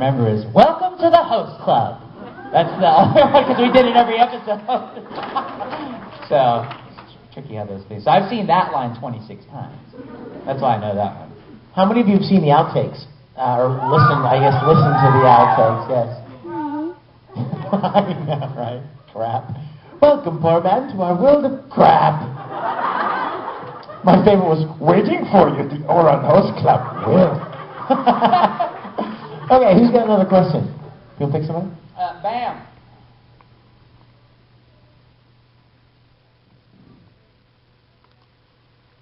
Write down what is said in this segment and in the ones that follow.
remember is, welcome to the host club. That's the, because we did it every episode. So, it's tricky how those things. So I've seen that line 26 times. That's why I know that one. How many of you have seen the outtakes? Or listen to the outtakes, yes. I know, right? Crap. Welcome, poor man, to our world of crap. My favorite was waiting for you at the Ouran Host Club. Okay, who's got another question? You want to pick somebody? Bam.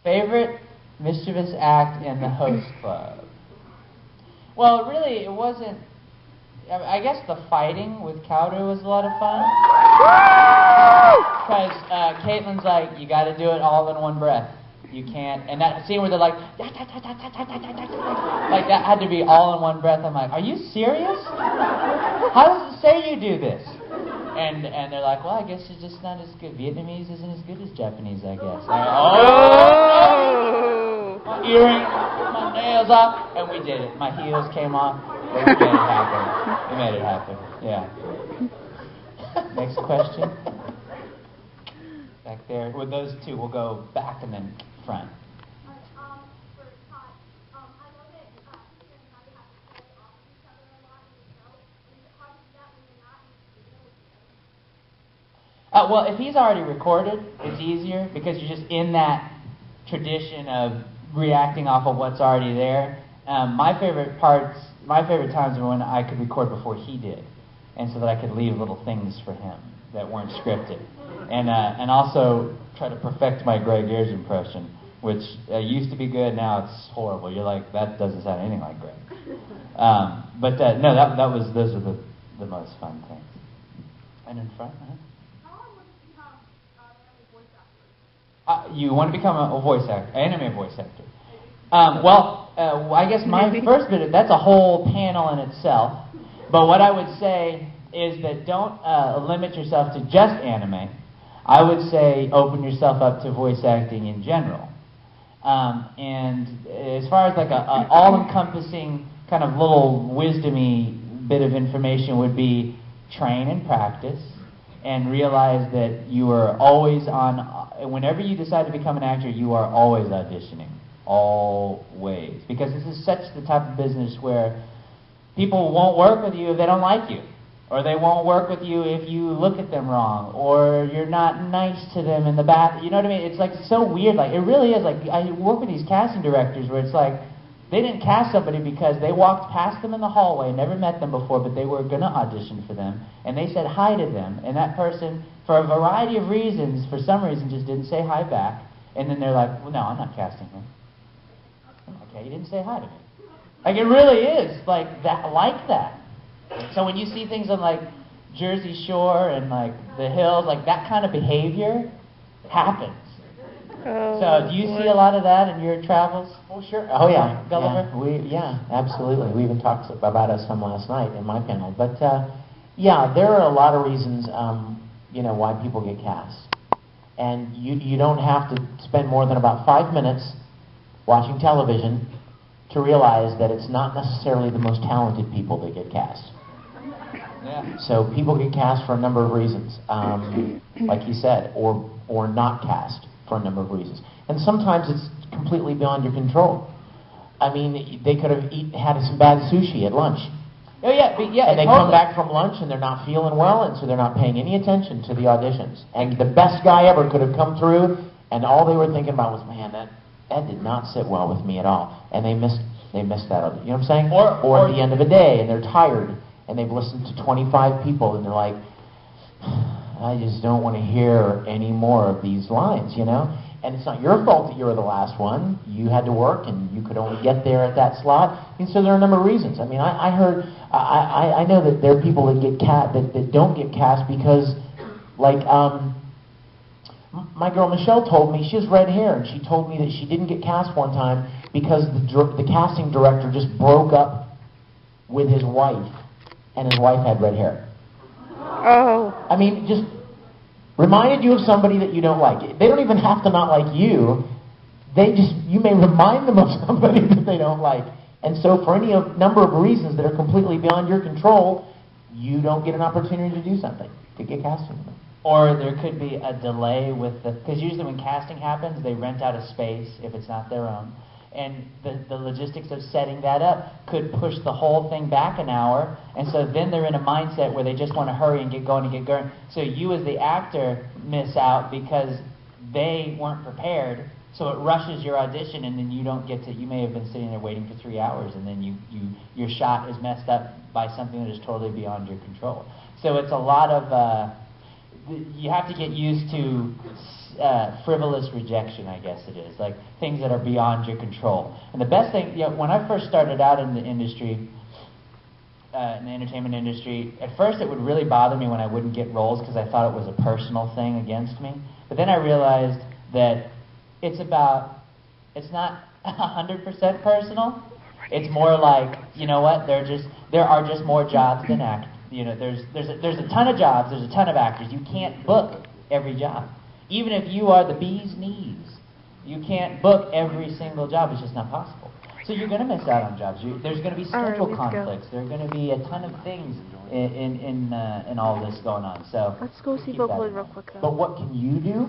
Favorite mischievous act in the host club? Well, really, it wasn't. I guess the fighting with Cowder was a lot of fun. Because Caitlin's like, you got to do it all in one breath. You can't, and that scene where they're like, like that had to be all in one breath. I'm like, are you serious? How does it say you do this? And they're like, well, I guess it's just not as good. Vietnamese isn't as good as Japanese, I guess. Like, oh, my earring, my nails off, and we did it. My heels came off, but we made it happen. We made it happen. Yeah. Next question. Back there. With those two, we'll go back and then front. Well, if he's already recorded, it's easier because you're just in that tradition of reacting off of what's already there. My favorite times were when I could record before he did, and so that I could leave little things for him that weren't scripted. And also try to perfect my Greg Ayers impression, which used to be good, now it's horrible. You're like, that doesn't sound anything like Greg. But no, those are the most fun things. And in front, you want to become a voice actor, anime voice actor. I guess my first bit, that's a whole panel in itself. But what I would say is that don't limit yourself to just anime. I would say open yourself up to voice acting in general. And as far as like a all-encompassing kind of little wisdom-y bit of information would be train and practice and realize that you are always on, whenever you decide to become an actor, you are always auditioning. Always. Because this is such the type of business where people won't work with you if they don't like you. Or they won't work with you if you look at them wrong, or you're not nice to them in the bath. You know what I mean? It's like so weird. Like it really is. Like I work with these casting directors where it's like they didn't cast somebody because they walked past them in the hallway, never met them before, but they were going to audition for them, and they said hi to them, and that person, for a variety of reasons, for some reason, just didn't say hi back, and then they're like, well, no, I'm not casting him. Okay, you didn't say hi to me. Like it really is like that. So when you see things on like Jersey Shore and like the hills, like that kind of behavior happens. Oh, so do you see a lot of that in your travels? Oh, sure. Oh, yeah. Gulliver? Yeah, absolutely. We even talked about it some last night in my panel. But, yeah, there are a lot of reasons, why people get cast. And you don't have to spend more than about 5 minutes watching television to realize that it's not necessarily the most talented people that get cast. Yeah. So people get cast for a number of reasons, like you said, or not cast for a number of reasons. And sometimes it's completely beyond your control. I mean, they could have had some bad sushi at lunch. Oh yeah, and they come back from lunch and they're not feeling well, and so they're not paying any attention to the auditions. And the best guy ever could have come through, and all they were thinking about was, man, that did not sit well with me at all. And they missed that. You know what I'm saying? Or at the end of a day, and they're tired, and they've listened to 25 people, and they're like, I just don't want to hear any more of these lines, And it's not your fault that you were the last one. You had to work, and you could only get there at that slot. And so there are a number of reasons. I mean, I know that there are people that that don't get cast because, like, my girl Michelle told me, she has red hair, and she told me that she didn't get cast one time because the casting director just broke up with his wife, and his wife had red hair. Oh. I mean, just reminded you of somebody that you don't like. They don't even have to not like you. You may remind them of somebody that they don't like. And so for any number of reasons that are completely beyond your control, you don't get an opportunity to do something, to get casting. Or there could be a delay with the, because usually when casting happens, they rent out a space if it's not their own. And the logistics of setting that up could push the whole thing back an hour. And so then they're in a mindset where they just want to hurry and get going and get going. So you as the actor miss out because they weren't prepared. So it rushes your audition, and then you don't get to, you may have been sitting there waiting for 3 hours, and then your shot is messed up by something that is totally beyond your control. So it's a lot of, you have to get used to frivolous rejection, I guess it is, like things that are beyond your control. And the best thing, when I first started out in the industry, in the entertainment industry, at first it would really bother me when I wouldn't get roles because I thought it was a personal thing against me. But then I realized that it's not 100% personal. It's more like, you know what, there are just more jobs than actors. There's a ton of jobs, there's a ton of actors. You can't book every job. Even if you are the bee's knees, you can't book every single job. It's just not possible. So you're going to miss out on jobs. There's going to be schedule conflicts. There are going to be a ton of things in all this going on. So Let's go see Bubble real quick, though. But what can you do?